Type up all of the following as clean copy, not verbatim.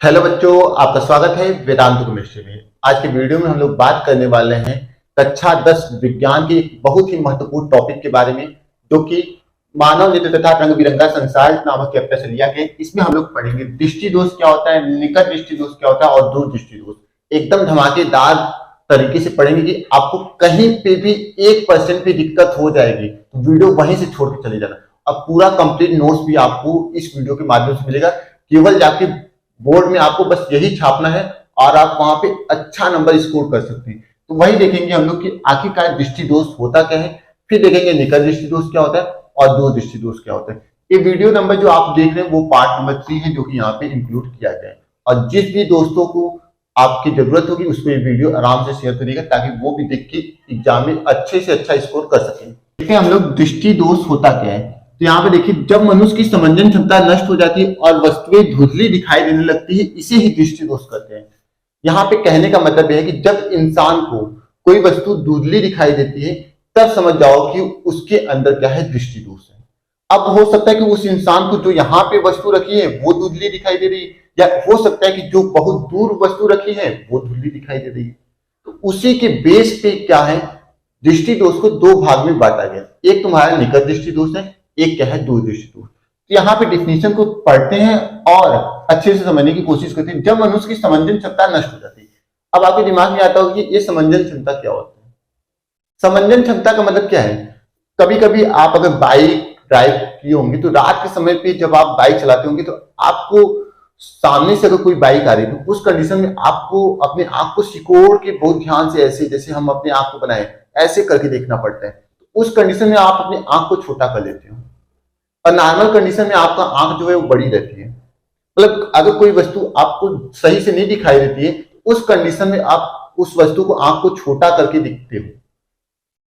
Hello बच्चों, आपका स्वागत है वेदांत केमिस्ट्री में। आज के वीडियो में हम लोग बात करने वाले हैं कक्षा 10 विज्ञान के एक बहुत ही महत्वपूर्ण टॉपिक के बारे में, जो कि मानव नेत्र तथा रंग बिरंगा संसार नामक चैप्टर से लिया गया। इसमें हम लोग पढ़ेंगे दृष्टि दोष क्या होता है, निकट दृष्टि दोष क्या होता है और दूर दृष्टि दोष। एकदम धमाकेदार तरीके से पढ़ेंगे कि आपको कहीं पे भी 1% भी दिक्कत हो जाएगी तो वीडियो वहीं से छोड़ के चले जाना। अब पूरा कंप्लीट नोट्स भी आपको इस वीडियो के माध्यम से मिलेगा। केवल जाके बोर्ड में आपको बस यही छापना है और आप वहां पे अच्छा नंबर स्कोर कर सकते हैं। तो वही देखेंगे हम लोग कि आखिरकार दृष्टि दोष होता क्या है, फिर देखेंगे निकट दृष्टि दोष क्या होता है और दूर दृष्टि दोष क्या होता है। ये वीडियो नंबर जो आप देख रहे हैं वो पार्ट नंबर 3 है, जो कि यहाँ पे इंक्लूड किया गया है। और जिस भी दोस्तों को आपकी जरूरत होगी उसको ये वीडियो आराम से शेयर करिएगा, ताकि वो भी देख के एग्जाम में अच्छे से अच्छा स्कोर कर सकें। देखिए हम लोग दृष्टि दोष होता क्या है, तो यहाँ पे देखिए जब मनुष्य की समंजन क्षमता नष्ट हो जाती है और वस्तुएं धुंधली दिखाई देने लगती है, इसे ही दृष्टि दोष कहते हैं। यहाँ पे कहने का मतलब यह है कि जब इंसान को कोई वस्तु धुंधली दिखाई देती है तब समझ जाओ कि उसके अंदर क्या है, दृष्टि दोष है। अब हो सकता है कि उस इंसान को जो यहाँ पे वस्तु रखी है वो धुंधली दिखाई दे रही है, या हो सकता है कि जो बहुत दूर वस्तु रखी है वो धुंधली दिखाई दे रही है। तो उसी के बेस पे क्या है, दृष्टि दोष को दो भाग में बांटा गया। एक तुम्हारा निकट दृष्टि दोष है, एक क्या है, दूर दृष्टि दोष। तो यहाँ पे डिफिनेशन को पढ़ते हैं और अच्छे से समझने की कोशिश करते हैं। जब मनुष्य की समंजन क्षमता नष्ट हो जाती है, अब आपके दिमाग में आता होगा कि ये समंजन क्षमता क्या होता है। समंजन क्षमता का मतलब क्या है, कभी कभी आप अगर बाइक ड्राइव किए होंगे तो रात के समय पे जब आप बाइक चलाते होंगे तो आपको सामने से अगर कोई बाइक आ रही है तो उस कंडीशन में आपको अपने आंख को सिकोड़ के बहुत ध्यान से, ऐसे जैसे हम अपने आंख को बनाए ऐसे करके देखना पड़ता है। तो उस कंडीशन में आप अपने आंख को छोटा कर लेते हो और नॉर्मल कंडीशन में आपका आंख जो है वो बड़ी रहती है। मतलब अगर कोई वस्तु आपको सही से नहीं दिखाई देती है उस कंडीशन में आप उस वस्तु को आंख को छोटा करके दिखते हो।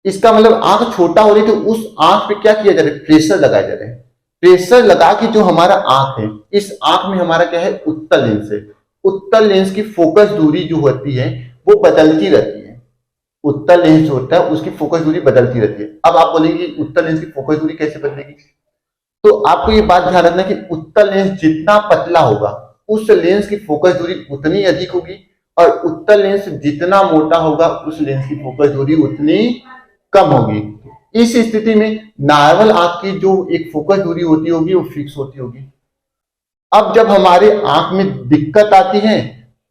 इसका मतलब आंख छोटा हो रही है तो उस आंख पे क्या किया जा रहा है, प्रेशर लगाया जा रहा है। प्रेशर लगा के जो हमारा आंख है, इस आंख में हमारा क्या है, उत्तल लेंस है। उत्तल लेंस की फोकस दूरी जो होती है वो बदलती रहती है। उत्तल लेंस जो होता है उसकी फोकस दूरी बदलती रहती है। अब आप बोलेंगे उत्तल लेंस की फोकस दूरी कैसे बदलेगी, तो आपको ये बात ध्यान रखना कि उत्तल लेंस जितना पतला होगा उस लेंस की फोकस दूरी उतनी अधिक होगी, और उत्तल लेंस जितना मोटा होगा उस लेंस की फोकस दूरी उतनी कम होगी। इस स्थिति में नॉर्मल आंख की जो एक फोकस दूरी होती होगी वो फिक्स होती होगी। अब जब हमारे आंख में दिक्कत आती है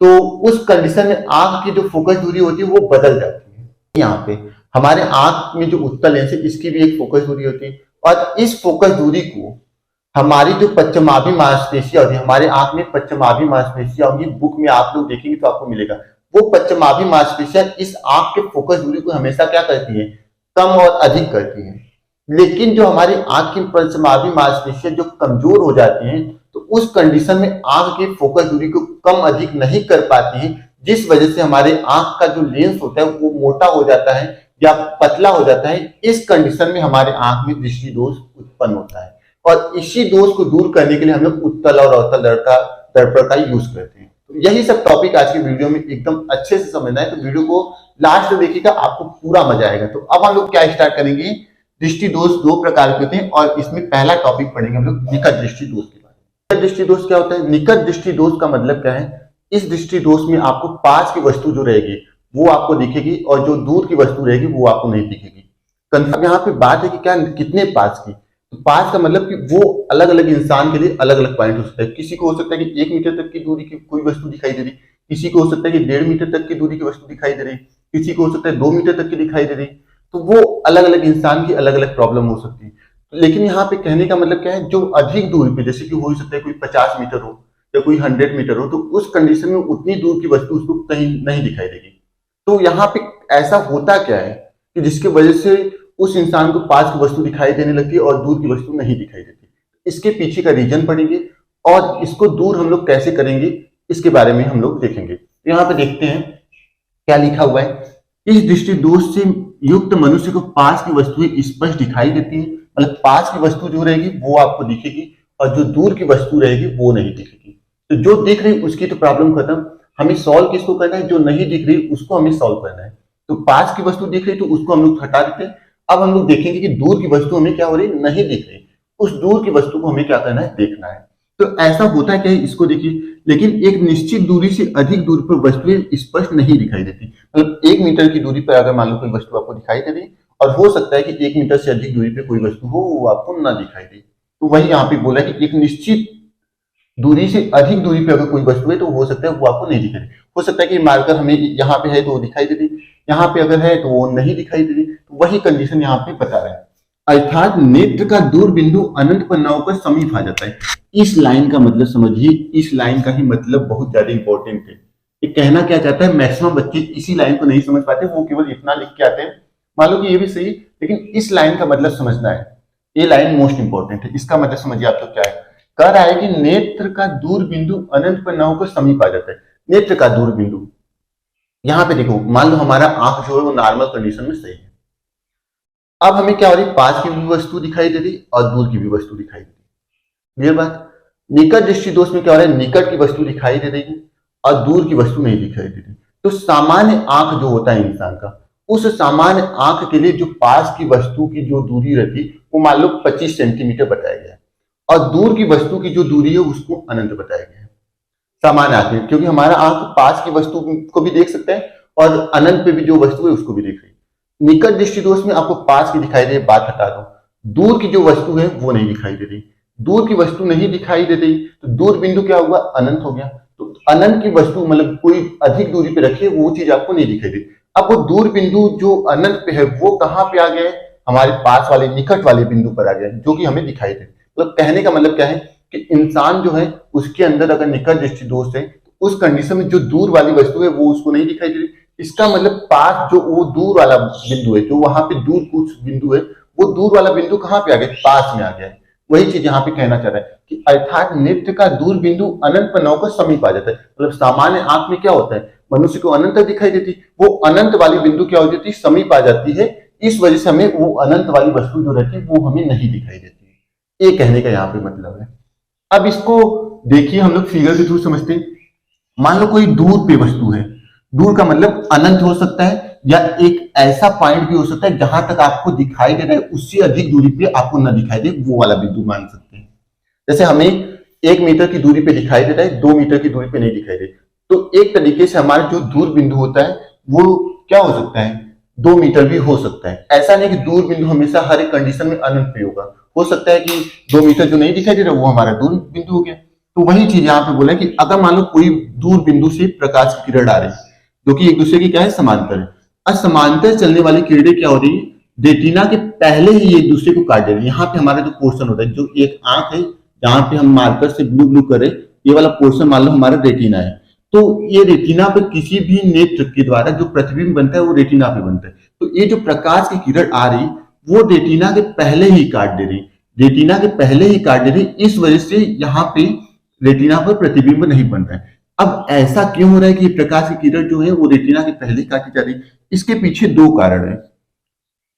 तो उस कंडीशन में आंख की जो फोकस दूरी होती है वो बदल जाती है। यहाँ पे हमारे आंख में जो उत्तल लेंस है इसकी भी एक फोकस दूरी होती है, और इस फोकस दूरी को हमारी जो पश्चिमाभी मांसपेशियां होती है, हमारे आंख में पश्चिमाभी मांसपेशियां होंगी, बुक में आप लोग देखेंगे तो आपको मिलेगा। वो पश्चिमाभी मांसपेशियां इस आंख के फोकस दूरी को हमेशा क्या करती है, कम और अधिक करती है। लेकिन जो हमारी आंख की पश्चिमाभी मांसपेशियां जो कमजोर हो जाती हैं तो उस कंडीशन में आंख की फोकस दूरी को कम अधिक नहीं कर पाती है, जिस वजह से हमारे आंख का जो लेंस होता है वो मोटा हो जाता है या पतला हो जाता है। इस कंडीशन में हमारे आंख में दृष्टि दोष उत्पन्न होता है, और इसी दोष को दूर करने के लिए हम लोग उत्तल और अवतल दर्पण का यूज करते हैं। तो यही सब टॉपिक आज की वीडियो में एकदम अच्छे से समझना है, तो वीडियो को लास्ट में देखिएगा, आपको पूरा मजा आएगा। तो अब हम लोग क्या स्टार्ट करेंगे, दृष्टि दोष दो प्रकार के होते हैं और इसमें पहला टॉपिक पढ़ेंगे हम लोग निकट दृष्टि दोष के बारे में। निकट दृष्टि दोष क्या होता है, निकट दृष्टि दोष का मतलब क्या है, इस दृष्टि दोष में आपको पास की वस्तु जो रहेगी वो आपको दिखेगी और जो दूर की वस्तु रहेगी वो आपको नहीं दिखेगी। कंफर्म यहाँ पे बात है कि क्या कितने पास की, तो पास का मतलब कि वो अलग अलग इंसान के लिए अलग अलग पॉइंट हो सकता है। किसी को हो सकता है कि 1 मीटर तक की दूरी की कोई वस्तु दिखाई दे रही, किसी को हो सकता है कि 1.5 मीटर तक की दूरी की वस्तु दिखाई दे रही, किसी को हो सकता है 2 मीटर तक की दिखाई दे रही। तो वो अलग अलग इंसान की अलग अलग प्रॉब्लम हो सकती है। लेकिन यहाँ पे कहने का मतलब क्या है, जो अधिक दूर पे, जैसे कि हो सकता है कोई 50 मीटर हो या कोई 100 मीटर हो, तो उस कंडीशन में उतनी दूर की वस्तु उसको कहीं नहीं दिखाई देगी। तो यहाँ पे ऐसा होता क्या है कि जिसकी वजह से उस इंसान को पास की वस्तु दिखाई देने लगती है और दूर की वस्तु नहीं दिखाई देती। इसके पीछे का रीजन पढ़ेंगे और इसको दूर हम लोग कैसे करेंगे इसके बारे में हम लोग देखेंगे। यहाँ पे देखते हैं क्या लिखा हुआ है, इस दृष्टि दोष से युक्त मनुष्य को पास की वस्तुएं स्पष्ट दिखाई देती है। मतलब पास की वस्तु जो रहेगी वो आपको दिखेगी और जो दूर की वस्तु रहेगी वो नहीं दिखेगी। तो जो दिख रही उसकी तो प्रॉब्लम खत्म, हमें सॉल्व किसको करना है, जो नहीं दिख रही उसको हमें सॉल्व करना है। तो पास की वस्तु दिख रही तो उसको हम लोग हटा देते हैं। अब हम लोग देखेंगे कि दूर की वस्तु हमें क्या हो रही, नहीं दिख रही, उस दूर की वस्तु को हमें क्या करना है, देखना है। तो ऐसा होता है क्या, इसको देखिए, लेकिन एक निश्चित दूरी से अधिक दूरी पर वस्तुएं स्पष्ट नहीं दिखाई देती। मतलब 1 मीटर की दूरी पर अगर मान लो कोई वस्तु आपको दिखाई दे रही, और हो सकता है कि 1 मीटर से अधिक दूरी पे कोई वस्तु हो वो आपको ना दिखाई दे। तो वही यहाँ पे बोला कि एक निश्चित दूरी से अधिक दूरी पे अगर कोई वस्तु है तो हो सकता है वो आपको नहीं दिखाई दे। हो सकता है कि मार्कर हमें यहाँ पे है तो वो दिखाई दे रही, यहाँ पे अगर है तो वो नहीं दिखाई दे रही। तो वही कंडीशन यहाँ पे बता रहा है। अर्थात नेत्र का दूर बिंदु अनंत पर न होकर समीप आ जाता है। इस लाइन का मतलब समझिए, इस लाइन का ही मतलब बहुत ज्यादा इंपॉर्टेंट है। ये कहना क्या चाहता है, मैक्सिमम बच्चे इसी लाइन को नहीं समझ पाते, वो केवल इतना लिख के आते हैं। मान लो कि ये भी सही, लेकिन इस लाइन का मतलब समझना है। ये लाइन मोस्ट इंपॉर्टेंट है। इसका मतलब समझिए आप तो क्या है, कह रहा है कि नेत्र का दूर बिंदु अनंत पर न होकर समीप आ जाता है। नेत्र का दूर बिंदु, यहां पे देखो, मान लो हमारा आंख जो है वो नॉर्मल कंडीशन में सही है। अब हमें क्या हो रही, पास की भी वस्तु दिखाई दे रही और दूर की भी वस्तु दिखाई दे रही। क्लियर बात। निकट दृष्टि दोष में क्या हो रहा है, निकट की वस्तु दिखाई दे रही है और दूर की वस्तु नहीं दिखाई दे रही। तो सामान्य आंख जो होता है इंसान का, उस सामान्य आंख के लिए जो पास की वस्तु की जो दूरी रहती वो मान लो 25 सेंटीमीटर बताया गया है, और दूर की वस्तु की जो दूरी है उसको अनंत बताया गया है सामान्य आंख में, क्योंकि हमारा आंख पास की वस्तु को भी देख सकता है और अनंत पे भी जो वस्तु है उसको भी देख रही है। निकट दृष्टि दोष में आपको पास की दिखाई दे, बात हटा दो। दूर की जो वस्तु है वो नहीं दिखाई दे रही। दूर की वस्तु नहीं दिखाई दे रही तो दूर बिंदु क्या हुआ, अनंत हो गया। तो अनंत की वस्तु मतलब कोई अधिक दूरी पे रखिए वो चीज आपको नहीं दिखाई दे। अब वो दूर बिंदु जो अनंत पे है वो कहाँ पे आ गया है, हमारे पास वाले निकट वाले बिंदु पर आ गया है, जो कि हमें दिखाई दे। मतलब कहने का मतलब क्या है कि इंसान जो है उसके अंदर अगर निकट दृष्टि दोष है तो उस कंडीशन में जो दूर वाली वस्तु है वो उसको नहीं दिखाई दे रही। इसका मतलब पास जो वो दूर वाला बिंदु है, जो वहां पे दूर कुछ बिंदु है, वो दूर वाला बिंदु कहाँ पे आ गया, पास में आ गया है। वही चीज यहाँ पे कहना चाह रहा है कि अर्थात नेत्र का दूर बिंदु अनंत पर न होकर समीप आ जाता है। मतलब सामान्य आंख में क्या होता है, मनुष्य को अनंत दिखाई देती, वो अनंत वाली बिंदु क्या हो जाती है, समीप आ जाती है। इस वजह से हमें वो अनंत वाली वस्तु जो रहती है वो हमें नहीं दिखाई देती। ये कहने का यहाँ पे मतलब है। अब इसको देखिए हम लोग फिगर के थ्रू समझते हैं। मान लो कोई दूर पे वस्तु है, दूर का मतलब अनंत हो सकता है या एक ऐसा पॉइंट भी हो सकता है जहां तक आपको दिखाई दे रहा है उससे अधिक दूरी पे आपको न दिखाई दे, वो वाला बिंदु मान सकते हैं। जैसे हमें 1 मीटर की दूरी पे दिखाई दे रहा है, 2 मीटर की दूरी पे नहीं दिखाई दे, तो एक तरीके से हमारा जो दूर बिंदु होता है वो क्या हो सकता है, 2 मीटर भी हो सकता है। ऐसा नहीं कि दूर बिंदु हमेशा हर एक कंडीशन में अनंत पे होगा। हो सकता है कि 2 मीटर जो नहीं दिखाई दे रहा वो हमारा दूर बिंदु हो गया। तो वही चीज यहाँ पे बोला है कि अगर मान लो कोई दूर बिंदु से प्रकाश की किरण आ रही है जो कि एक दूसरे की क्या है, समांतर है। असमांतर चलने वाली किरणें क्या हो रही है, रेटिना के पहले ही एक दूसरे को काट दे रही है। यहाँ पे हमारा जो पोर्शन होता है, जो एक आंख है जहां पे हम मार्कर से ब्लू ब्लू करें, ये वाला पोर्शन मान लो हमारा रेटिना है। तो ये रेटिना पर किसी भी नेत्र के द्वारा जो प्रतिबिंब बनता है वो रेटिना पे बनता है। तो ये जो प्रकाश की किरण आ रही वो रेटिना के पहले ही काट दे रही, रेटिना के पहले ही काट दे रही। इस वजह से यहाँ पे रेटिना पर प्रतिबिंब नहीं बन रहा है। अब ऐसा क्यों हो रहा है कि प्रकाश की किरण जो है वो रेटिना के पहले काटी जा रही है? इसके पीछे 2 कारण है।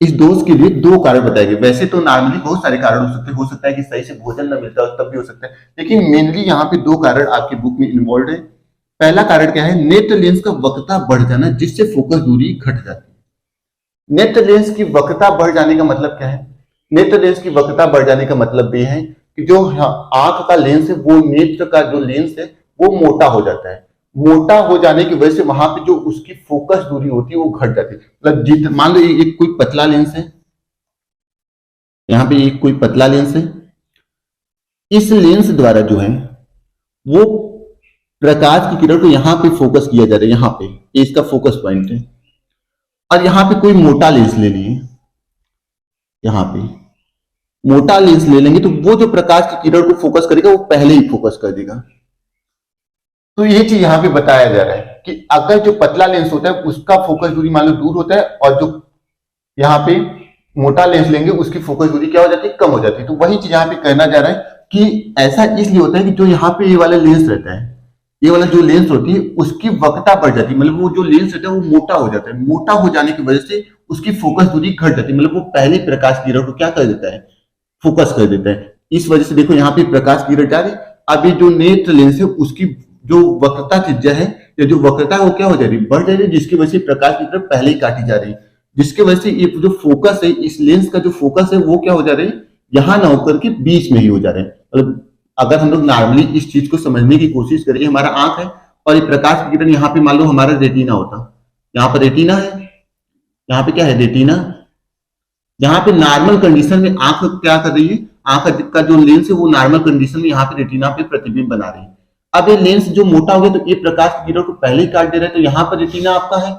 इस दोष के लिए 2 कारण बताए गए। वैसे तो नॉर्मली बहुत सारे कारण हो सकता है कि सही से भोजन न मिलता हो तब भी हो सकता है, लेकिन मेनली यहाँ पे 2 कारण आपके बुक में इन्वॉल्व है। पहला कारण क्या है, नेत्र लेंस का वक्रता बढ़ जाना जिससे फोकस दूरी घट जाती है। नेत्र लेंस की वक्रता बढ़ जाने का मतलब क्या है, नेत्र लेंस की वक्रता बढ़ जाने का मतलब ये है कि जो आंख का लेंस है वो नेत्र का जो लेंस है वो मोटा हो जाता है। मोटा हो जाने की वजह से वहां पे जो उसकी फोकस दूरी होती है वो घट जाती है। मतलब मान लो एक कोई पतला लेंस है, यहाँ पे एक कोई पतला लेंस है, इस लेंस द्वारा जो है वो प्रकाश की किरण को यहाँ पे फोकस किया जा रहा है, यहाँ पे इसका फोकस पॉइंट है। और यहाँ पे कोई मोटा लेंस ले लिए, यहाँ पे मोटा लेंस ले लेंगे तो वो जो प्रकाश की किरण को फोकस करेगा वो पहले ही फोकस कर देगा। तो ये चीज यहाँ पे बताया जा रहा है कि अगर जो पतला लेंस होता है उसका फोकस दूरी मान लो दूर होता है और जो यहाँ पे मोटा लेंस लेंगे उसकी फोकस दूरी क्या हो जाती है, कम हो जाती है। तो वही चीज यहाँ पे कहना जा रहा है कि ऐसा इसलिए होता है कि जो यहाँ पे ये वाला लेंस रहता है, ये वाला जो लेंस होती है उसकी वक्रता बढ़ जाती है। मतलब वो जो लेंस रहता है वो मोटा हो जाता है, मोटा हो जाने की वजह से उसकी फोकस दूरी घट जाती है। मतलब वो पहले प्रकाश की किरण को क्या कर देता है, फोकस कर देता है। इस वजह से देखो यहाँ पे प्रकाश की किरण जा रही, अभी जो नेत्र लेंस है उसकी जो वक्रता त्रिज्या है या जो वक्रता है वो क्या हो जा रही, बढ़ जा रही है, जिसकी वजह से प्रकाश की किरण पहले ही काटी जा रही है। जिसकी वजह से ये जो फोकस है, इस लेंस का जो फोकस है वो क्या हो जा रहा है, यहां ना होकर के बीच में ही हो जा रहा है। मतलब अगर हम लोग नॉर्मली इस चीज को समझने की कोशिश करें, हमारा आंख है और ये प्रकाश की किरण यहाँ पे मान लो हमारा रेटिना होता, यहाँ पर रेटिना है, यहाँ पे क्या है रेटिना, यहाँ पे नॉर्मल कंडीशन में आंख क्या कर रही है, आंख का जो लेंस है वो नॉर्मल कंडीशन में यहाँ पे रेटिना पे प्रतिबिंब बना रही है। अब ये लेंस जो मोटा हो गया तो ये प्रकाश की किरण को पहले ही काट दे रहा है, तो यहाँ पर रेटिना आपका है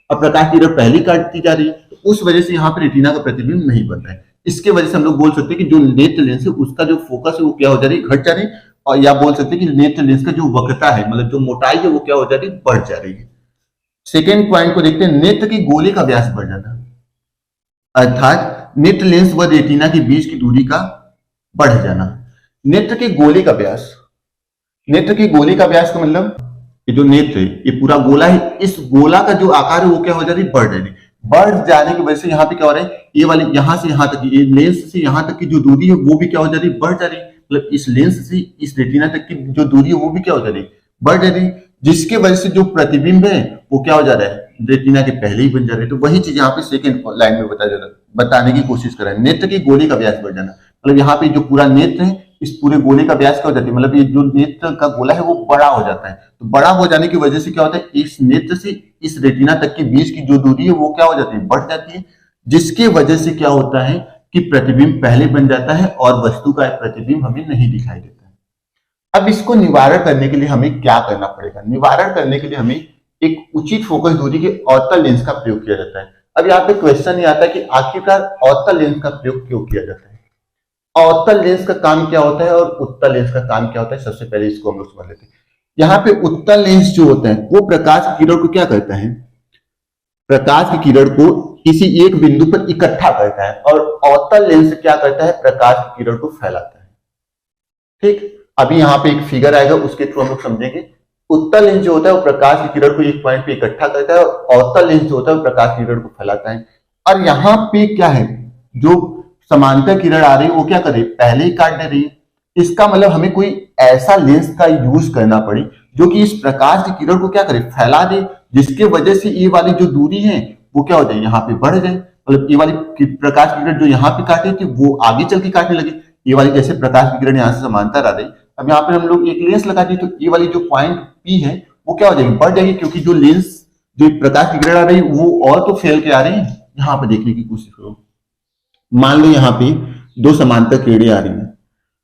और प्रकाश की किरण पहले ही काटती जा रही है, तो उस वजह से यहाँ पे रेटिना का प्रतिबिंब नहीं बन रहा है। इसके वजह से हम लोग बोल सकते हैं कि जो नेत्र लेंस है उसका जो फोकस है वो क्या हो जा रही है, घट जा रही है, और या बोल सकते हैं कि नेत्र लेंस का जो वक्रता है मतलब जो मोटाई है वो क्या हो जा रही है, बढ़ जा रही है। सेकेंड पॉइंट को देखते हैं, नेत्र की गोले का व्यास बढ़ जाना, अर्थात नेत्र लेंस व रेटिना के बीच की दूरी का बढ़ जाना। नेत्र के गोले का व्यास, नेत्र की गोले का व्यास का मतलब ये जो नेत्र है ये पूरा गोला है, इस गोला का जो आकार है वो क्या हो जा रही है, बढ़ रही है। बढ़ जाने की वजह से यहाँ पे क्या हो रहा है, ये वाली यहां से यहां तक, ये लेंस से यहां तक की जो दूरी है वो भी क्या हो जा रही है, बढ़ जा रही है। मतलब इस लेंस से इस रेटिना तक की जो दूरी है वो भी क्या हो जा रही है, बढ़ जा रही है, जिसके वजह से जो प्रतिबिंब है वो क्या हो जा रहा है, रेटिना के पहले ही बन जा रहे हैं। तो वही चीज यहाँ पे सेकंड लाइन में बताने की कोशिश कर रहा है, नेत्र के गोले का व्यास बढ़ जाना। मतलब यहाँ पे जो पूरा नेत्र है इस पूरे गोले का व्यास क्या हो जाती है, मतलब ये जो नेत्र का गोला है वो बड़ा हो जाता है। तो बड़ा हो जाने की वजह से क्या होता है, इस नेत्र से इस रेटिना तक के बीच की जो दूरी है वो क्या हो जाती है, बढ़ जाती है, जिसके वजह से क्या होता है कि प्रतिबिंब पहले बन जाता है और वस्तु का प्रतिबिंब हमें नहीं दिखाई देता है। अब इसको निवारण करने के लिए हमें क्या करना पड़ेगा, निवारण करने के लिए हमें एक उचित फोकस दूरी के अवतल लेंस का प्रयोग किया जाता है। अब यहाँ पे क्वेश्चन ये आता है कि आखिरकार अवतल लेंस का प्रयोग क्यों किया जाता है, अवतल लेंस का काम क्या होता है और उत्तल लेंस का काम क्या होता है। सबसे पहले इसको हम लोग समझ लेते हैं। यहाँ पे उत्तल लेंस जो होता है वो प्रकाश की किरण को क्या करता है, प्रकाश की किरण को किसी एक बिंदु पर इकट्ठा करता है, और अवतल लेंस क्या करता है, प्रकाश की किरण को फैलाता है। ठीक, अभी यहाँ पे एक फिगर आएगा उसके थ्रू हम लोग समझेंगे। उत्तल लेंस जो होता है वो प्रकाश की किरण को एक पॉइंट पे इकट्ठा करता है, और अवतल लेंस जो होता है वो प्रकाश की किरण को फैलाता है। और यहाँ पे क्या है, जो समांतर किरण आ रही है वो क्या करे, पहले ही काट दे रही है। इसका मतलब हमें कोई ऐसा लेंस का यूज करना पड़े जो कि इस प्रकाश की किरण को क्या करे, फैला दे, जिसके वजह से ये वाली जो दूरी है वो क्या हो जाए, यहाँ पे बढ़ जाए। मतलब ये वाली प्रकाश की किरण जो यहाँ पे काटे थी वो आगे चल के काटने लगे। ये वाली जैसे प्रकाश की किरण यहाँ से समांतर आ रही, अब यहाँ पे हम लोग एक लेंस लगा दी तो ये वाली जो पॉइंट पी है वो क्या हो जाएगी, बढ़ जाएगी, क्योंकि जो लेंस जो प्रकाश की किरण आ रही है वो और तो फैल के आ रही है। यहाँ पे देखने की कोशिश करो, मान लो यहाँ पे दो समांतर किरणें आ रही हैं,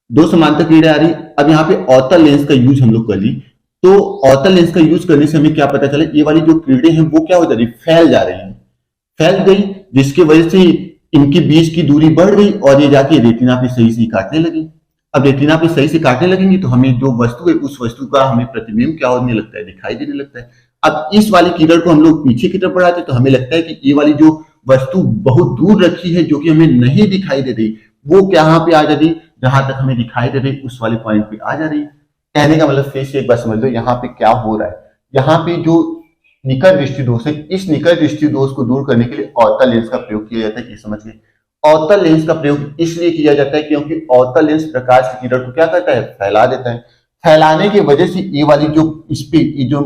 दो समांतर किरणें आ रही। अब यहाँ पे अवतल लेंस का यूज हम लोग कर ली, तो अवतल लेंस का यूज करने से हमें क्या पता चला, ये वाली जो किरणें हैं वो क्या हो जा रही, फैल जा रही हैं, फैल गई, जिसकी वजह से इनके बीच की दूरी बढ़ गई और ये जाके रेटिना पे सही से काटने लगी। अब रेटिना पे सही से काटने लगेंगी तो हमें जो वस्तु है उस वस्तु का हमें प्रतिबिंब क्या होने लगता है, दिखाई देने लगता है। अब इस वाली किरण को हम लोग पीछे की तरफ बढ़ाते तो हमें लगता है कि ये वाली जो वस्तु बहुत दूर रखी है जो कि हमें नहीं दिखाई दे रही, वो कहाँ पे आ जा रही, जहां तक हमें दिखाई दे रही उस वाले पॉइंट पे आ जा रही। कहने का मतलब फिर से एक बार समझ लो यहाँ पे क्या हो रहा है, यहाँ पे जो निकट दृष्टि दोष है, इस निकट दृष्टि दोष को दूर करने के लिए अवतल लेंस का प्रयोग किया जाता है। कि समझ गए, अवतल लेंस का प्रयोग इसलिए किया जाता है क्योंकि अवतल लेंस प्रकाश की किरण को क्या करता है, फैला देता है। फैलाने की वजह से ये वाली जो इस पे ये जो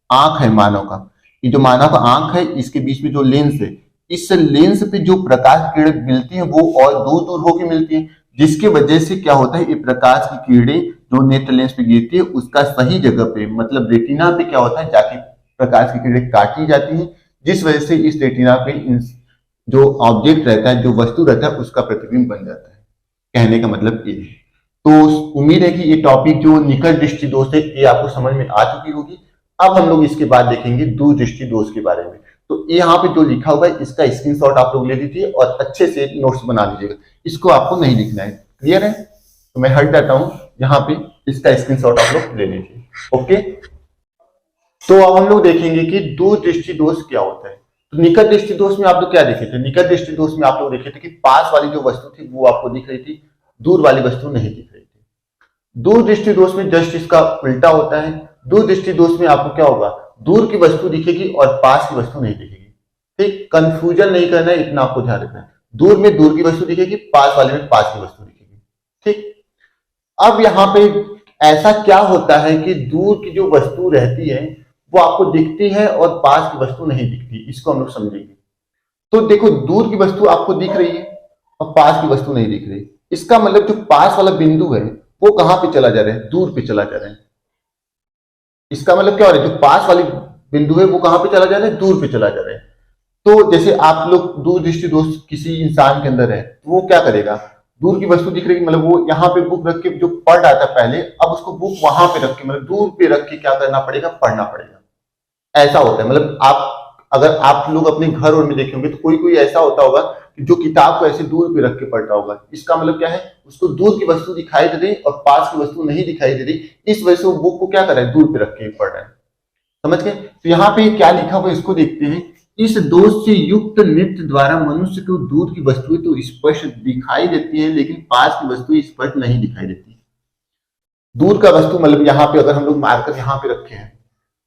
आंख है मानव का, ये जो मानव का आंख है इसके बीच में जो लेंस है, इस लेंस पे जो प्रकाश की किरण मिलती है वो और दूर दूर होकर मिलती है, जिसकी वजह से क्या होता है, ये प्रकाश की किरणें जो नेत्र लेंस पे गिरती है उसका सही जगह पे मतलब रेटिना पे क्या होता है, जाके प्रकाश की किरणें काटी जाती है, जिस वजह से इस रेटिना पे जो ऑब्जेक्ट रहता है, जो वस्तु रहता है उसका प्रतिबिंब बन जाता है। कहने का मतलब ये है। तो उम्मीद है कि ये टॉपिक जो निकट दृष्टि दोष है ये आपको समझ में आ चुकी होगी। अब हम लोग इसके बाद देखेंगे दूर दृष्टि दोष के बारे में। तो यहाँ पे जो लिखा हुआ है इसका स्क्रीनशॉट आप लोग ले लीजिए और अच्छे से नोट्स बना लीजिएगा, इसको आपको नहीं लिखना है। क्लियर है? तो मैं हट जाता हूँ, यहाँ पे इसका स्क्रीनशॉट आप लोग ले लीजिए। ओके, तो अब हम लोग देखेंगे कि दूर दृष्टि दोष क्या होता है। तो निकट दृष्टि दोष में आप लोग क्या देखे थे, निकट दृष्टि दोष में आप लोग देखे थे कि पास वाली जो वस्तु थी वो आपको दिख रही थी, दूर वाली वस्तु नहीं दिख रही थी। दूर दृष्टि दोष में जस्ट इसका उल्टा होता है। दूर दृष्टि दोष में आपको क्या होगा, दूर की वस्तु दिखेगी और पास की वस्तु नहीं दिखेगी। ठीक, कंफ्यूजन नहीं करना है, इतना आपको ध्यान रखना है। दूर में दूर की वस्तु दिखेगी, पास वाले में पास की वस्तु दिखेगी। ठीक, अब यहाँ पे ऐसा क्या होता है कि दूर की जो वस्तु रहती है वो आपको दिखती है और पास की वस्तु नहीं दिखती, इसको हम लोग समझेंगे। तो देखो, दूर की वस्तु आपको दिख रही है और पास की वस्तु नहीं दिख रही, इसका मतलब जो पास वाला बिंदु है वो कहां पे चला जा रहा है, दूर पे चला जा रहा है। इसका मतलब क्या हो रहा है, जो पास वाली बिंदु है वो कहां पे चला जा रहा है, दूर पे चला जा रहा है। तो जैसे आप लोग दूर दृष्टि दोष किसी इंसान के अंदर है, तो वो क्या करेगा, दूर की वस्तु दिख रही है, मतलब वो यहाँ पे बुक रख के जो पढ़ रहा था पहले, अब उसको बुक वहां पे रख के, मतलब दूर पे रख के क्या करना पड़ेगा, पढ़ना पड़ेगा। ऐसा होता है। मतलब आप अगर आप लोग अपने घर और में देखे होंगे तो कोई कोई ऐसा होता होगा कि जो किताब को ऐसे दूर पे रख के पढ़ रहा होगा। इसका मतलब क्या है, उसको दूर की वस्तु दिखाई दे रही और पास की वस्तु नहीं दिखाई दे रही, इस वजह से वो बुक को क्या कर रहा है, दूर पे रख के पढ़ रहा है। समझ गए। तो यहाँ पे क्या लिखा हुआ इसको देखते हैं। इस दोष से युक्त नेत्र द्वारा मनुष्य को दूर की वस्तुएं तो स्पष्ट दिखाई देती है, लेकिन पास की वस्तुएं स्पष्ट नहीं दिखाई देती। दूर का वस्तु मतलब यहाँ पे अगर हम लोग मार्कर यहाँ पे रखे हैं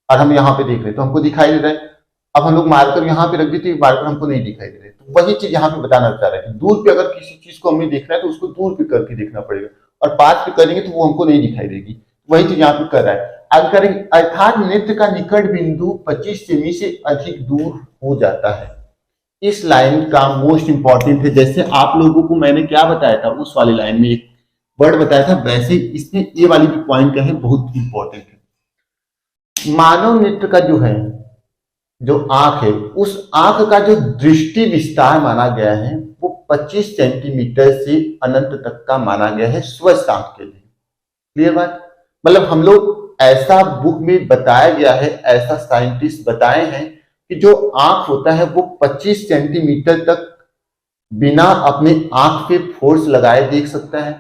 और हम यहाँ पे देख रहे हैं तो हमको दिखाई दे रहा है। अब हम लोग मार्कर यहाँ पे रख देते हैं, मार्कर हमको नहीं दिखाई दे रहे। तो वही चीज यहाँ पे बताना चाह रहा है कि दूर पे अगर किसी चीज को हमें देखना है तो उसको दूर पे करके देखना पड़ेगा, और पास पे करेंगे तो वो हमको नहीं दिखाई देगी। वही चीज यहाँ पे कर रहा है। अर्थात नेत्र का निकट बिंदु 25 सेमी से अधिक दूर हो जाता है। इस लाइन का मोस्ट इंपॉर्टेंट है। जैसे आप लोगों को मैंने क्या बताया था, उस वाली लाइन में एक वर्ड बताया था, वैसे इसमें ये वाली भी पॉइंट का है, बहुत इंपॉर्टेंट है। मानव नेत्र का जो है, जो आंख है, उस आंख का जो दृष्टि विस्तार माना गया है वो 25 सेंटीमीटर से अनंत तक का माना गया है स्वस्थ आंख के लिए। क्लियर बात। मतलब हम लोग ऐसा बुक में बताया गया है, ऐसा साइंटिस्ट बताए हैं कि जो आंख होता है वो 25 सेंटीमीटर तक बिना अपने आंख पे फोर्स लगाए देख सकता है,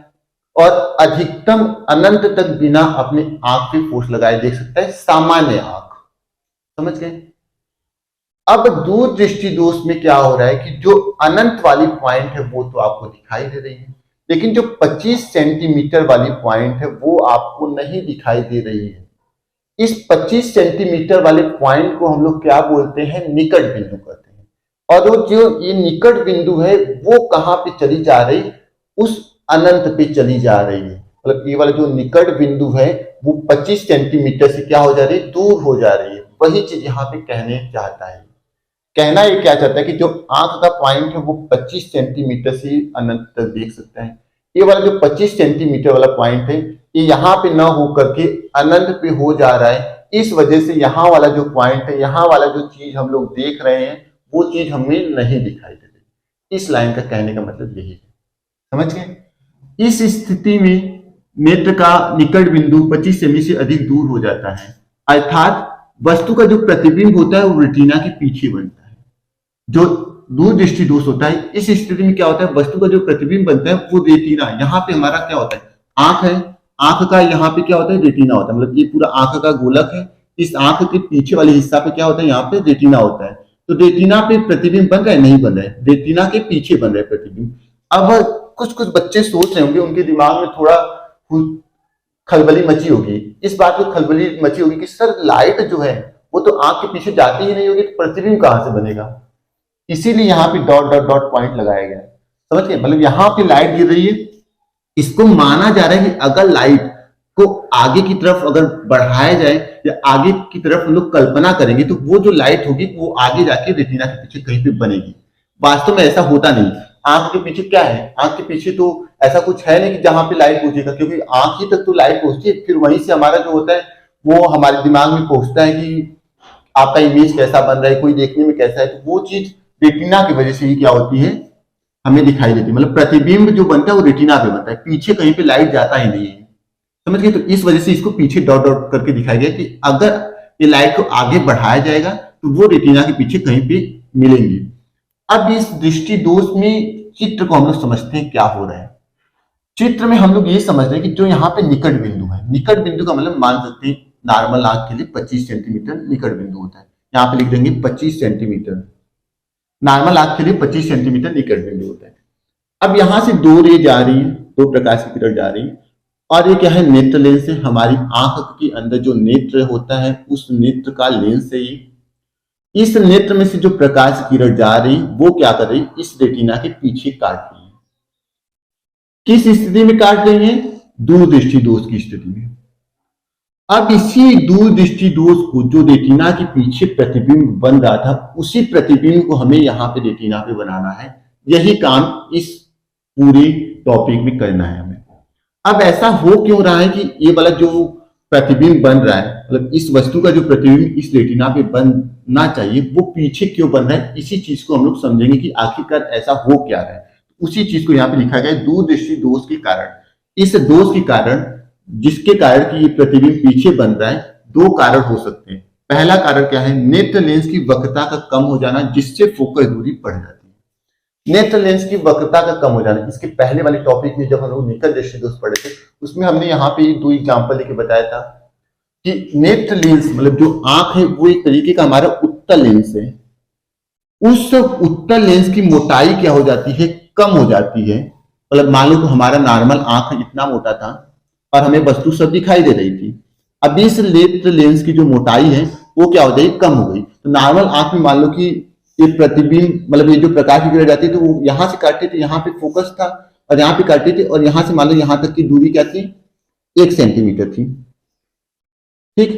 और अधिकतम अनंत तक बिना अपने आंख पे फोर्स लगाए देख सकता है सामान्य आंख। समझ गए। अब दूर दृष्टि दोष में क्या हो रहा है कि जो अनंत वाली पॉइंट है वो तो आपको दिखाई दे रही है, लेकिन जो 25 सेंटीमीटर वाली पॉइंट है वो आपको नहीं दिखाई दे रही है। इस 25 सेंटीमीटर वाले पॉइंट को हम लोग क्या बोलते हैं, निकट बिंदु कहते हैं। और वो जो ये निकट बिंदु है वो कहां पे चली जा रही, उस अनंत पे चली जा रही है। मतलब ये वाला जो निकट बिंदु है वो 25 सेंटीमीटर से क्या हो जा रही है, दूर हो जा रही है। वही चीज यहाँ पे कहने चाहता है। कहना ये क्या चाहता है कि जो आंख का पॉइंट है वो 25 सेंटीमीटर से अनंत तक देख सकता है। ये वाला जो 25 सेंटीमीटर वाला पॉइंट है ये यहाँ पे न होकर के अनंत पे हो जा रहा है। इस वजह से यहाँ वाला जो पॉइंट है, यहाँ वाला जो चीज हम लोग देख रहे हैं वो चीज हमें नहीं दिखाई दे रही। इस लाइन का कहने का मतलब यही है। समझ गए। इस स्थिति में नेत्र का निकट बिंदु 25 सेमी से अधिक दूर हो जाता है, अर्थात वस्तु का जो प्रतिबिंब होता है वो रेटिना के पीछे बनता है। जो दूर दृष्टि दोष होता है, इस स्थिति में क्या होता है, वस्तु का जो प्रतिबिंब बनता है वो रेटिना, यहाँ पे हमारा क्या होता है, आंख है, आंख का यहाँ पे क्या होता है, रेटिना होता है। मतलब ये पूरा आंख का गोलक है, इस आंख के पीछे वाले हिस्सा पे क्या होता है, यहाँ पे रेटिना होता है। तो रेटिना पे प्रतिबिंब बन रहा है, नहीं बन रहा है, रेटिना के पीछे बन रहा है प्रतिबिंब। अब कुछ कुछ बच्चे सोच रहे होंगे, उनके दिमाग में थोड़ा खलबली मची होगी, इस बात को खलबली मची होगी कि सर लाइट जो है वो तो आंख के पीछे जाती ही नहीं होगी, तो प्रतिबिंब कहां से बनेगा। इसीलिए यहाँ पे डॉट डॉट डॉट पॉइंट लगाया गया। समझ गए। मतलब यहाँ पे लाइट गिर रही है, इसको माना जा रहा है कि अगर लाइट को आगे की तरफ अगर बढ़ाया जाए या आगे की तरफ हम लोग कल्पना करेंगे तो वो जो लाइट होगी वो आगे जाके रेटिना के पीछे कहीं पे बनेगी। वास्तव में ऐसा होता नहीं। आंख के पीछे क्या है, आंख के पीछे तो ऐसा कुछ है नहीं कि जहां पे लाइट पहुंचेगा, क्योंकि आंख ही तक तो लाइट पहुंचती है, फिर वहीं से हमारा जो होता है वो हमारे दिमाग में पहुंचता है कि आपका इमेज कैसा बन रहा है, कोई देखने में कैसा है। तो वो चीज रेटिना की वजह से ही क्या होती है, हमें दिखाई देती है। मतलब प्रतिबिंब जो बनता है वो रेटिना पे बनता है, पीछे कहीं पे लाइट जाता ही नहीं है। समझ गए। तो इस वजह से इसको पीछे डॉट डॉट करके दिखाया गया कि अगर ये लाइट को आगे बढ़ाया जाएगा तो वो रेटिना के पीछे कहीं पे मिलेंगी। अब इस दृष्टि दोष में चित्र को हम लोग समझते हैं क्या हो रहा है। चित्र में हम लोग ये समझ रहे हैं कि जो यहाँ पे निकट बिंदु है, निकट बिंदु का मतलब मान सकते हैं नॉर्मल आंख के लिए 25 सेंटीमीटर निकट बिंदु होता है। यहाँ पे लिख देंगे 25 सेंटीमीटर, नॉर्मल आंख के लिए 25 सेंटीमीटर निकट बिंदु होता है। अब यहां से दो रे जा रही है, दो प्रकाश की किरण जा रही है, और ये क्या है, नेत्र लेंस है। हमारी आंख के अंदर जो नेत्र होता है उस नेत्र का लेंस है ये। इस नेत्र में से जो प्रकाश की किरण जा रही वो क्या कर रही, इस रेटिना के पीछे काट रही है। किस स्थिति में काट रही है, दूरदृष्टि दोष की स्थिति में। अब इसी दूरदृष्टि दोष को जो रेटिना के पीछे प्रतिबिंब बन रहा था, उसी प्रतिबिंब को हमें यहाँ पे रेटिना पे बनाना है। यही काम इस पूरे टॉपिक में करना है हमें। अब ऐसा हो क्यों रहा है कि ये वाला जो प्रतिबिंब बन रहा है, मतलब इस वस्तु का जो प्रतिबिंब इस रेटिना पे बनना चाहिए वो पीछे क्यों बन रहा है, इसी चीज को हम लोग समझेंगे कि आखिरकार ऐसा हो क्या रहा है। उसी चीज को यहाँ पे लिखा गया है, दूरदृष्टि दोष के कारण। इस दोष के कारण, जिसके कारण कि ये प्रतिबिंब पीछे बन रहा है, दो कारण हो सकते हैं। पहला कारण क्या है, नेत्र लेंस की वक्रता का कम हो जाना, जिससे फोकस दूरी बढ़ जाती है। नेत्र लेंस की वक्रता का कम हो जाना, इसके पहले वाले टॉपिक में जब हम लोग निकट दृष्टि दोष पढ़े थे उसमें हमने यहाँ पे दो एग्जाम्पल लेके बताया था कि नेत्र लेंस मतलब जो आंख है वो एक तरीके का हमारा उत्तल लेंस है। उस उत्तल लेंस की मोटाई क्या हो जाती है, कम हो जाती है। मतलब मान लो कि हमारा नॉर्मल आंख इतना मोटा था और हमें वस्तु सब दिखाई दे रही थी। अब इस नेत्र लेंस की जो मोटाई है वो क्या हो जाएगी, कम हो गई। तो नॉर्मल आंख में मान लो कि ये प्रतिबिंब मतलब ये जो प्रकाश की किरण जाती है तो वो यहां से काटते थे, यहाँ पे फोकस था और यहाँ पे काटते थे, और यहां से मान लो यहां तक की दूरी क्या थी, 1 सेंटीमीटर थी। ठीक,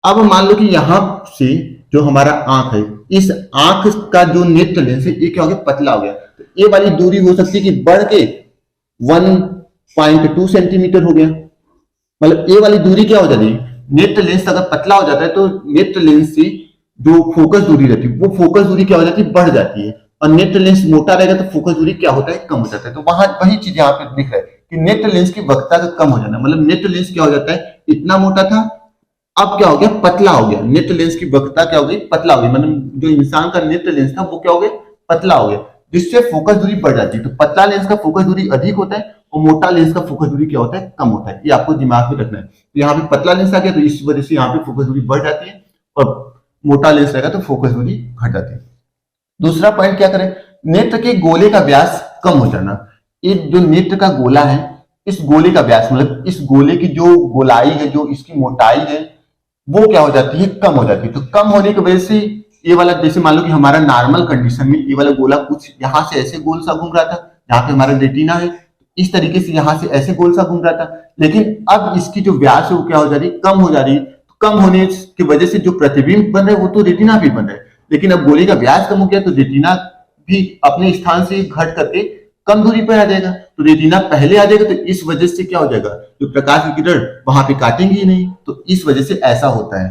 अब मान लो कि यहां से जो हमारा आंख है, इस आंख का जो नेत्र लेंस है ये क्या हो गया, पतला हो गया। तो ये वाली दूरी हो सकती है कि बढ़ के 1.2 सेंटीमीटर हो गया। मतलब ये वाली दूरी क्या हो जाती है, नेत्र लेंस अगर पतला हो जाता है तो नेत्र लेंस से जो फोकस दूरी रहती है वो फोकस दूरी क्या हो जाती है, बढ़ जाती है। और नेत्र लेंस मोटा रहेगा तो फोकस दूरी क्या होता है, कम हो जाता है। तो वहां वही चीज यहाँ पे दिख रहा है कि नेत्र लेंस की वक्रता का कम हो जाना, मतलब नेत्र लेंस क्या हो जाता है, इतना मोटा था अब क्या हो गया, पतला हो गया। नेत्र लेंस की वक्रता क्या हो गई, पतला हो गई। मतलब जो इंसान का नेत्र लेंस था वो क्या हो गया, पतला हो गया, जिससे फोकस दूरी बढ़ जाती है। तो पतला लेंस का फोकस दूरी अधिक होता है और मोटा लेंस का फोकस दूरी क्या होता है, कम होता है। ये आपको दिमाग में रखना है। तो यहाँ पे पतला लेंस आ गया तो इस वजह से यहाँ पे फोकस दूरी बढ़ जाती है, और मोटा लेंस रहेगा तो फोकस दूरी घट जाती है। दूसरा पॉइंट क्या करें, नेत्र के गोले का व्यास कम हो जाना। ये जो नेत्र का गोला है, इस गोले का व्यास मतलब इस गोले की जो गोलाई है, जो इसकी मोटाई है वो क्या हो जाती है, कम हो जाती है। तो कम होने की वजह से ये वाला, जैसे मान लो कि हमारा नॉर्मल कंडीशन में ये वाला गोला कुछ यहाँ से ऐसे गोल सा घूम रहा था, यहाँ पे हमारा रेटिना है, इस तरीके से यहाँ से ऐसे गोल सा घूम रहा था, लेकिन अब इसकी जो व्यास है वो क्या हो जा रही है, कम हो जा रही है। तो कम होने की वजह से जो प्रतिबिंब बन रहे हैं वो तो रेटिना भी बन रहे हैं, लेकिन अब गोले का व्यास कम हो गया तो रेटिना भी अपने स्थान से घट करके कम दूरी पर आ जाएगा। तो रेटिना पहले आ जाएगा, तो इस वजह से क्या हो जाएगा, जो प्रकाश की किरण वहां पे काटेंगे ही नहीं, तो इस वजह से ऐसा होता है।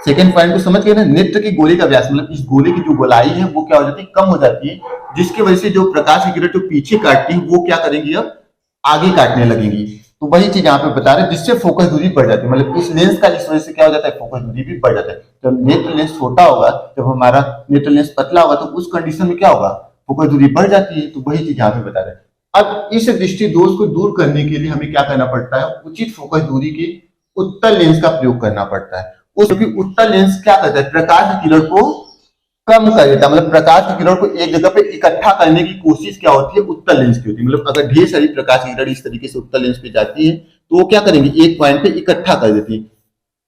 सेकंड पॉइंट को समझ गए ना, नेत्र के गोले का व्यास मतलब इस गोले की जो गोलाई है वो क्या हो जाती है, कम हो जाती है, जिसकी वजह से जो प्रकाश की किरण जो पीछे काटती है वो क्या करेंगी, अब आगे काटने लगेंगी। तो वही चीज यहाँ पे बता रहे हैं, जिससे फोकस दूरी बढ़ जाती है। मतलब इस लेंस का इस वजह से क्या हो जाता है, फोकस दूरी भी बढ़ जाता है। जब नेत्र लेंस छोटा होगा, जब हमारा नेत्र लेंस पतला होगा, तो उस कंडीशन में क्या होगा, फोकस दूरी बढ़ जाती है। तो वही चीज यहाँ पे बता रहे हैं। अब इस दृष्टि दोष को दूर करने के लिए हमें क्या करना पड़ता है, उचित फोकस दूरी के उत्तल लेंस का प्रयोग करना पड़ता है। उसकी उत्तल लेंस क्या करता है, प्रकाश की किरण को कम कर देता है। मतलब प्रकाश की किरण को एक जगह पे इकट्ठा करने की कोशिश क्या होती है, उत्तल लेंस की होती है। मतलब अगर ढेर सारी प्रकाश की किरण इस तरीके से उत्तल लेंस पे जाती है तो वो क्या करेंगे, एक पॉइंट पे इकट्ठा कर देती है।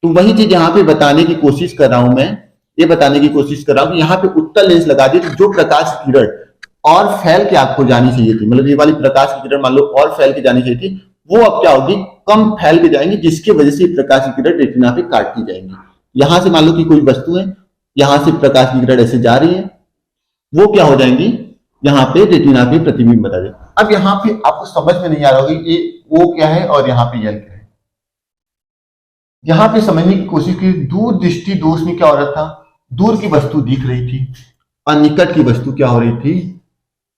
तो वही चीज यहाँ पे बताने की कोशिश कर रहा हूं मैं, ये बताने की कोशिश कर रहा हूं कि यहाँ पे उत्तल लेंस लगा दी, तो जो प्रकाश की किरण और फैल के आपको जानी चाहिए थी, मतलब ये वाली प्रकाश की किरण मान लो और फैल के जानी चाहिए थी, वो अब क्या होगी, कम फैल के जाएंगी, जिसकी वजह से प्रकाश की किरण रेटिना पे काटती जाएंगी। यहां से मान लो कि कोई वस्तु है, यहां से प्रकाश की किरण ऐसे जा रही है, वो क्या हो जाएंगी, यहाँ पे रेटिना पे प्रतिबिंब बता दे। अब यहाँ पे आपको समझ में नहीं आ रहा होगा ये वो क्या है और यहाँ पे यल क्या है। यहाँ पे समझने की कोशिश की, दूर दृष्टि दोष में क्या हो रहा था, दूर की वस्तु दिख रही थी और निकट की वस्तु क्या हो रही थी,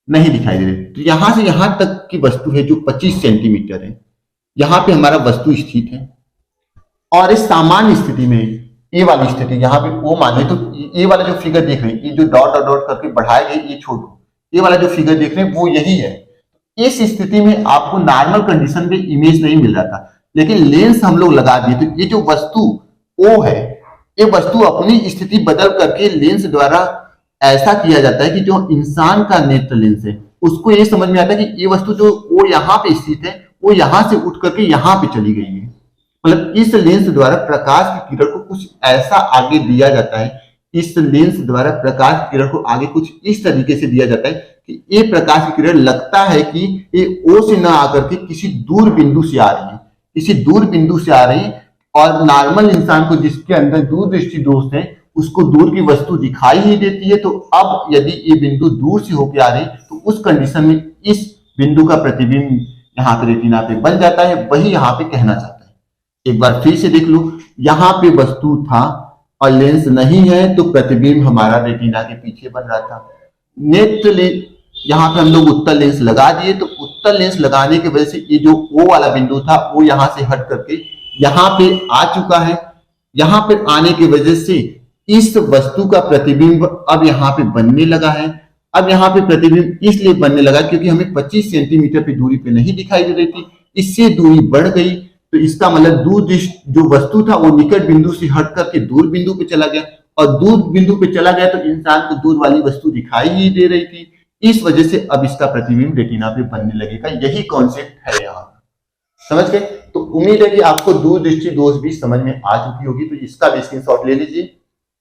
नहीं दिखाई दे रही। तो यहां से यहां तक की वस्तु है जो 25 सेंटीमीटर है, यहां पे हमारा वस्तु स्थित है, और इस सामान्य स्थिति में ये वाली स्थिति यहाँ पे वो मान ले, तो ये वाला जो फिगर देख रहे हैं, ये जो डॉट डॉट डॉट करके बढ़ाए गए, ये छोड़ो, ये वाला जो फिगर देख रहे हैं वो यही है। इस स्थिति में आपको नॉर्मल कंडीशन में इमेज नहीं मिल रहा था, लेकिन लेंस हम लोग लगा दिए, तो ये जो वस्तु ओ है, ये वस्तु अपनी स्थिति बदल करके लेंस द्वारा ऐसा किया जाता है कि जो इंसान का नेत्र लेंस है उसको ये समझ में आता है कि ये वस्तु जो वो यहाँ पे स्थित है वो यहाँ से उठ करके यहाँ पे चली गई है। मतलब इस लेंस द्वारा प्रकाश की किरण को कुछ ऐसा आगे दिया जाता है, इस लेंस द्वारा प्रकाश की किरण को आगे कुछ इस तरीके से दिया जाता है कि ये प्रकाश की किरण लगता है कि ये ओ से न आकर के किसी दूर बिंदु से आ रही है, किसी दूर बिंदु से आ रही है। और नॉर्मल इंसान को जिसके अंदर दूर दृष्टि दोष है उसको दूर की वस्तु दिखाई ही देती है। तो अब यदि ये बिंदु दूर से होकर आ रही तो उस कंडीशन में इस बिंदु का प्रतिबिंब यहाँ पे रेटिना पे बन जाता है, वही यहाँ पे कहना चाहता है। एक बार फिर से देख लो, यहाँ पे वस्तु था और लेंस नहीं है तो प्रतिबिंब हमारा रेटिना के पीछे बन रहा था। नेत्र लेंस, यहाँ पे हम लोग उत्तल लेंस लगा दिए, तो उत्तल लेंस लगाने की वजह से ये जो O वाला बिंदु था वो यहाँ से हट करके यहाँ पे आ चुका है। यहाँ पे आने की वजह से इस वस्तु का प्रतिबिंब अब यहाँ पे बनने लगा है। अब यहाँ पे प्रतिबिंब इसलिए बनने लगा क्योंकि हमें 25 सेंटीमीटर की दूरी पे नहीं दिखाई दे रही थी, इससे दूरी बढ़ गई, तो इसका मतलब दूर जो वस्तु था वो निकट बिंदु से हट करके दूर बिंदु पे चला गया, और दूर बिंदु पे चला गया तो इंसान को दूर वाली वस्तु दिखाई ही दे रही थी। इस वजह से अब इसका प्रतिबिंब रेटिना पे बनने लगेगा। यही कॉन्सेप्ट है यहाँ, समझ गए? तो उम्मीद है कि आपको दूरदृष्टि दोष भी समझ में आ चुकी होगी, तो इसका भी स्क्रीनशॉट ले लीजिए,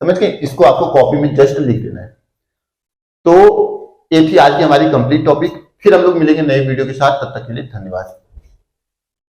समझ गए? इसको आपको कॉपी में जस्ट लिख देना है। तो ये थी आज की हमारी कंप्लीट टॉपिक। फिर हम लोग मिलेंगे नए वीडियो के साथ, तब तक के लिए धन्यवाद।